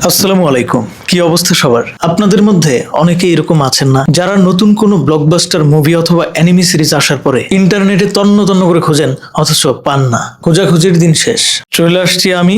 আসসালামু আলাইকুম। কি অবস্থা সবার? আপনাদের মধ্যে অনেকে এরকম আছেন না যারা নতুন কোনো ব্লকবাস্টার মুভি অথবা অ্যানিমি সিরিজ আসার পরে ইন্টারনেটে তন্ন তন্ন করে খোঁজেন অথচ পান না, খোঁজাখুঁজির দিন শেষ। চলে আসছি আমি,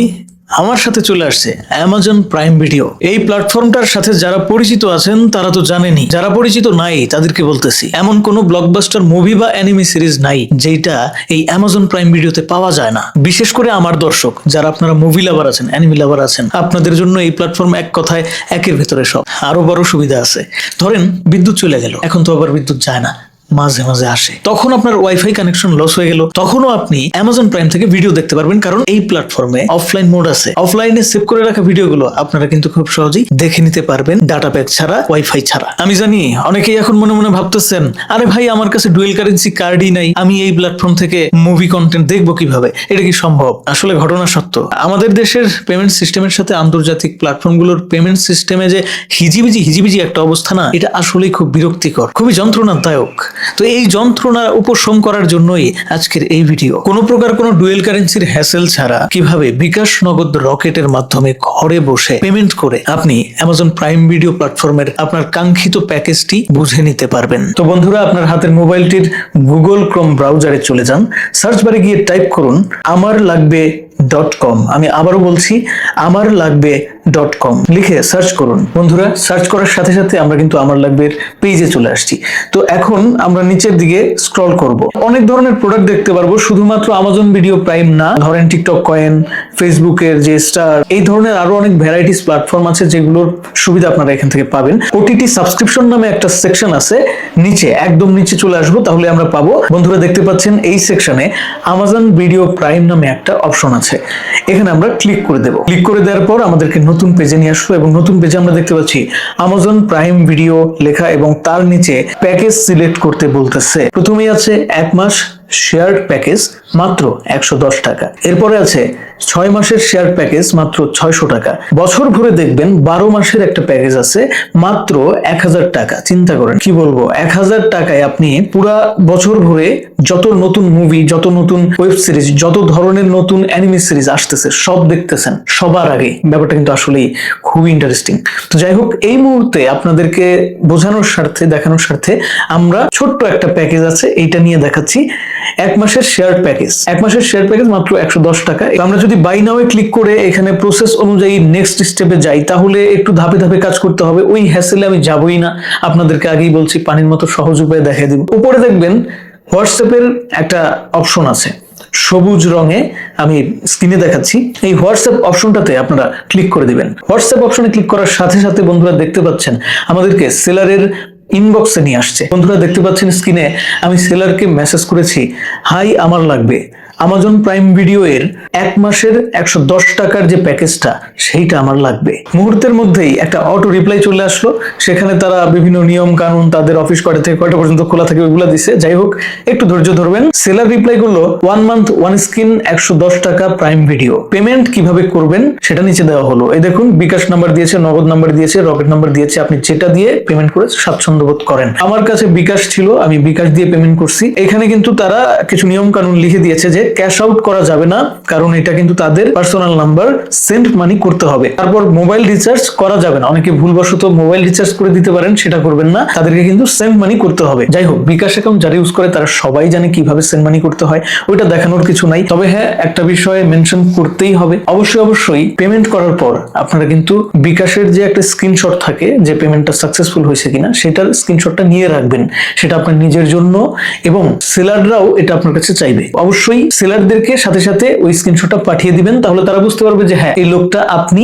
আমার সাথে চলে আসছে অ্যামাজন প্রাইম ভিডিও। এই প্ল্যাটফর্মটার সাথে যারা পরিচিত আছেন তারা তো জানেনই, যারা পরিচিত নাই তাদেরকে বলতেছি, এমন কোনো ব্লকবাস্টার মুভি বা অ্যানিমি সিরিজ নাই যেটা এই অ্যামাজন প্রাইম ভিডিওতে পাওয়া যায় না। বিশেষ করে আমার দর্শক যারা আপনারা মুভি লাভার আছেন, অ্যানিমি লাভার আছেন, আপনাদের জন্য এই প্ল্যাটফর্ম এক কথায় একের ভেতরে সব। আরো বড় সুবিধা আছে, ধরেন বিদ্যুৎ চলে গেল, এখন তো আবার বিদ্যুৎ যায় না, মাঝে মাঝে আসে, তখন আপনার ওয়াইফাই কানেকশন লস হয়ে গেল, তখনও আপনি অ্যামাজন প্রাইম থেকে ভিডিও দেখতে পারবেন, কারণ এই প্ল্যাটফর্মে অফলাইন মোড আছে। অফলাইনে সেভ করে রাখা ভিডিওগুলো আপনারা কিন্তু খুব সহজেই দেখে নিতে পারবেন, ডাটা প্যাক ছাড়া, ওয়াইফাই ছাড়া। আমি জানি অনেকেই এখন মনে মনে ভাবতেছেন, আরে ভাই আমার কাছে ডুয়েল কারেন্সি কার্ডই নাই, আমি এই প্ল্যাটফর্ম থেকে মুভি কন্টেন্ট দেখবো কিভাবে? এটা কি সম্ভব? আসলে ঘটনা সত্য, আমাদের দেশের পেমেন্ট সিস্টেমের সাথে আন্তর্জাতিক প্ল্যাটফর্মগুলোর পেমেন্ট সিস্টেমে যে হিজিবিজি একটা অবস্থা না, এটা আসলেই খুব বিরক্তিকর, খুবই যন্ত্রণাদায়ক। তো এই যন্ত্রণা উপশম করার জন্যই আজকের এই ভিডিও। কোনো প্রকার কোনো ডুয়েল কারেন্সির হ্যাসেল ছাড়া কিভাবে বিকাশ নগদ রকেটের মাধ্যমে ঘরে বসে পেমেন্ট করে আপনি অ্যামাজন প্রাইম ভিডিও প্ল্যাটফর্মের আপনার কাঙ্ক্ষিত প্যাকেজটি বুঝে নিতে পারবেন। তো বন্ধুরা, আপনার হাতের মোবাইলটির গুগল ক্রোম ব্রাউজারে চলে যান, সার্চ বারে গিয়ে টাইপ করুন আমার লাগবে .com। আমি আবারও বলছি, আমার লাগবে .com লিখে সার্চ করুন। বন্ধুরা, সার্চ করার সাথে সাথে আমরা কিন্তু আমার লাগবে পেজে চলে আসছি। তো এখন আমরা নিচের দিকে স্ক্রল করব, অনেক ধরনের প্রোডাক্ট দেখতে পারবো, শুধুমাত্র অ্যামাজন ভিডিও প্রাইম না, ধরেন টিকটক কয়েন, ফেসবুকের যে স্টার, এই ধরনের আরো অনেক ভ্যারাইটিস প্ল্যাটফর্ম আছে যেগুলোর সুবিধা আপনারা এখান থেকে পাবেন। ওটিটি সাবস্ক্রিপশন নামে একটা সেকশন আছে নিচে, একদম নিচে চলে আসবো, তাহলে আমরা পাবো। বন্ধুরা দেখতে পাচ্ছেন এই সেকশনে অ্যামাজন ভিডিও প্রাইম নামে একটা অপশন আছে, এখানে আমরা ক্লিক করে দেব। ক্লিক করে দেওয়ার পর আমাদেরকে নতুন পেজে নিয়ে আসলো, এবং নতুন পেজে আমরা দেখতে পাচ্ছি অ্যামাজন প্রাইম ভিডিও লেখা, এবং তার নিচে প্যাকেজ সিলেক্ট করতে বলতেছে। প্রথমেই আছে 1 মাস শেয়ার্ড প্যাকেজ মাত্র 110 টাকা, এরপরে আছে 6 মাসের শেয়ার প্যাকেজ মাত্র 600 টাকা, বছর ভরে দেখবেন 12 মাসের একটা প্যাকেজ আছে মাত্র 1000 টাকা। চিন্তা করেন, কি বলবো, 1000 টাকায় আপনি পুরা বছর ভরে যত নতুন মুভি, যত নতুন ওয়েব সিরিজ, যত ধরনের নতুন অ্যানিমে সিরিজ আসতেছে সব দেখতেছেন সবার আগে। ব্যাপারটা কিন্তু আসলেই খুবই ইন্টারেস্টিং। তো যাই হোক, এই মুহূর্তে আপনাদেরকে বোঝানোর স্বার্থে, দেখানোর স্বার্থে আমরা ছোট্ট একটা প্যাকেজ আছে এইটা নিয়ে দেখাচ্ছি। 1 মাসের শেয়ার প্যাকেজ, 1 মাসের শেয়ার প্যাকেজ মাত্র 110 টাকা। আমরা যদি বাই নাও এ ক্লিক করে এখানে প্রসেস অনুযায়ী নেক্সট স্টেপে যাই, তাহলে একটু ধাপে ধাপে কাজ করতে হবে। ওই হ্যাসেলে আমি যাবই না, আপনাদেরকে আগেই বলছি, পানির মতো সহজ উপায়ে দেখিয়ে দিব। উপরে দেখবেন হোয়াটসঅ্যাপের একটা অপশন আছে সবুজ রঙে, আমি স্ক্রিনে দেখাচ্ছি। এই হোয়াটসঅ্যাপ অপশনটাতে আপনারা ক্লিক করে দিবেন। হোয়াটসঅ্যাপ অপশনে ক্লিক করার সাথে সাথে বন্ধুরা দেখতে পাচ্ছেন আমাদেরকে সেলারের ইনবক্সে নিয়ে আসছে। বন্ধুরা দেখতে পাচ্ছেন স্ক্রিনে আমি সেলারকে মেসেজ করেছি, হাই আমার লাগবে অ্যামাজন প্রাইম ভিডিও এর 1 মাসের 110 টাকার যে প্যাকেজটা, সেইটা আমার লাগবে। মুহূর্তের মধ্যেই একটা অটো রিপ্লাই চলে আসলো, সেখানে তারা বিভিন্ন নিয়ম কানুন, তাদের অফিস কয়টা থেকে কয়টা পর্যন্ত খোলা থাকে ওইগুলো দিছে। যাই হোক, একটু ধৈর্য ধরবেন। সেলার রিপ্লাই করলো 1 মান্থ 1 স্ক্রিন 110 টাকা প্রাইম ভিডিও। পেমেন্ট কিভাবে করবেন সেটা নিচে দেওয়া হলো। এই দেখুন, বিকাশ নাম্বার দিয়েছে, নগদ নাম্বার দিয়েছে, রকেট নাম্বার দিয়েছে, আপনি যেটা দিয়ে পেমেন্ট করে স্বাচ্ছন্দ্য বোধ করেন। আমার কাছে বিকাশ ছিল, আমি বিকাশ দিয়ে পেমেন্ট করছি। এখানে কিন্তু তারা কিছু নিয়ম কানুন লিখে দিয়েছে যে ক্যাশ আউট করা যাবে না, কারণ এটা কিন্তু তাদের পার্সোনাল নাম্বার, সেন্ড মানি করতে হবে। তারপর মোবাইল রিচার্জ করা যাবে না, অনেকে ভুলবশত মোবাইল রিচার্জ করে দিতে পারেন, সেটা করবেন না, তাদেরকে কিন্তু সেন্ড মানি করতে হবে। যাই হোক, বিকাশ অ্যাকাউন্ট যারা ইউজ করে তারা সবাই জানে কিভাবে সেন্ড মানি করতে হয়, ওইটা দেখানোর কিছু নাই। তবে হ্যাঁ, একটা বিষয়ে মেনশন করতেই হবে, অবশ্যই পেমেন্ট করার পর আপনারা কিন্তু বিকাশের যে একটা স্ক্রিনশট থাকে যে পেমেন্টটা সাকসেসফুল হয়েছে কিনা, সেটার স্ক্রিনশটটা নিয়ে রাখবেন। সেটা আপনার নিজের জন্য, এবং সেলাররাও এটা আপনার কাছে চাইবে। অবশ্যই সেলারদেরকে সাথে সাথে ওই স্ক্রিনশটটা পাঠিয়ে দিবেন, তাহলে তারা বুঝতে পারবে যে হ্যাঁ, এই লোকটা আপনি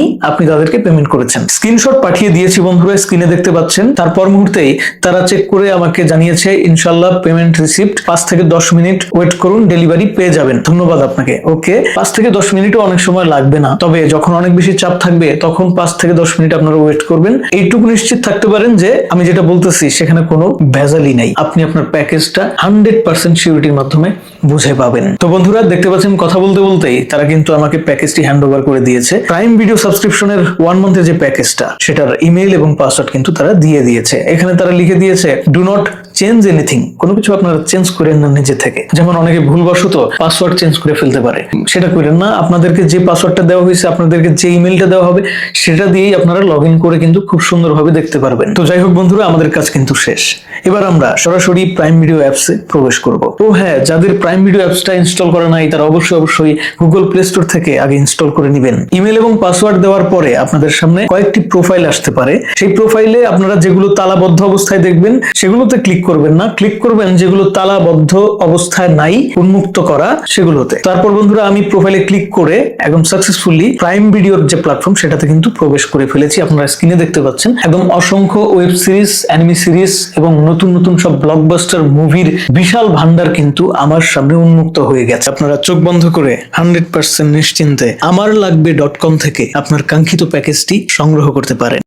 তাদেরকে পেমেন্ট করেছেন। স্ক্রিনশট পাঠিয়ে দিয়েছি বন্ধুরা, স্ক্রিনে দেখতে পাচ্ছেন। তারপর মুহূর্তেই তারা চেক করে আমাকে জানিয়েছে ইনশাআল্লাহ পেমেন্ট রিসিভড, 5 থেকে 10 মিনিট ওয়েট করুন, ডেলিভারি পেয়ে যাবেন। ধন্যবাদ আপনাকে। ওকে, 5 থেকে 10 মিনিটও অনেক সময় লাগবে না, তবে যখন অনেক বেশি চাপ থাকবে তখন 5 থেকে 10 মিনিট আপনারা ওয়েট করবেন। এইটুকু নিশ্চিত থাকতে পারেন যে আমি যেটা বলতেছি সেখানে কোনো ভেজালই নাই, আপনি আপনার প্যাকেজটা 100% সিকিউরিটির মাধ্যমে বুঝে পাবেন। তো বন্ধুরা দেখতে পাচ্ছেন, কথা বলতে বলতেই তারা কিন্তু আমাকে প্যাকেজটি হ্যান্ড ওভার করে দিয়েছে। প্রাইম ভিডিও সাবস্ক্রিপশনের 1 মান্থের যে প্যাকেজটা, সেটার ইমেইল এবং পাসওয়ার্ড কিন্তু তারা দিয়ে দিয়েছে। এখানে তারা লিখে দিয়েছে ডু নট চেঞ্জ এনিথিং, কোনো কিছু আপনারা চেঞ্জ করেন না নিজে থেকে। যেমন অনেকে ভুলবশত পাসওয়ার্ড চেঞ্জ করে ফেলতে পারে, সেটা করেন না। আপনাদেরকে যে পাসওয়ার্ডটা দেওয়া হয়েছে, আপনাদেরকে যে ইমেলটা দেওয়া হবে, সেটা দিয়েই আপনারা লগ ইন করে কিন্তু খুব সুন্দরভাবে দেখতে পারবেন। তো যাই হোক বন্ধুরা, আমাদের কাজ কিন্তু শেষ। এবার আমরা সরাসরি প্রাইম ভিডিও অ্যাপসে প্রবেশ করব। তো হ্যাঁ, যাদের প্রাইম ভিডিও অ্যাপসটা ইনস্টল করা নাই তারা অবশ্যই গুগল প্লে স্টোর থেকে আগে ইনস্টল করে নেবেন। ইমেল এবং পাসওয়ার্ড দেওয়ার পরে আপনাদের সামনে কয়েকটি প্রোফাইল আসতে পারে। সেই প্রোফাইলে আপনারা যেগুলো তালাবদ্ধ অবস্থায় দেখবেন সেগুলোতে ক্লিক করবেন না, ক্লিক করবেন যেগুলো তালাবদ্ধ অবস্থায় নাই, উন্মুক্ত করা, সেগুলোতে। তারপর বন্ধুরা, আমি প্রোফাইলে ক্লিক করে একদম সাকসেসফুলি প্রাইম ভিডিওর যে প্ল্যাটফর্ম সেটাতে কিন্তু প্রবেশ করে ফেলেছি। আপনারা স্ক্রিনে দেখতে পাচ্ছেন একদম অসংখ্য ওয়েব সিরিজ, অ্যানিমে সিরিজ এবং নতুন নতুন সব ব্লকবাস্টার মুভির বিশাল ভান্ডার কিন্তু আমার সামনে উন্মুক্ত হয়ে গেছে। আপনারা চোখ বন্ধ করে 100% নিশ্চিন্তে আমারলাগবে.com থেকে আপনার কাঙ্ক্ষিত প্যাকেজটি সংগ্রহ করতে পারেন।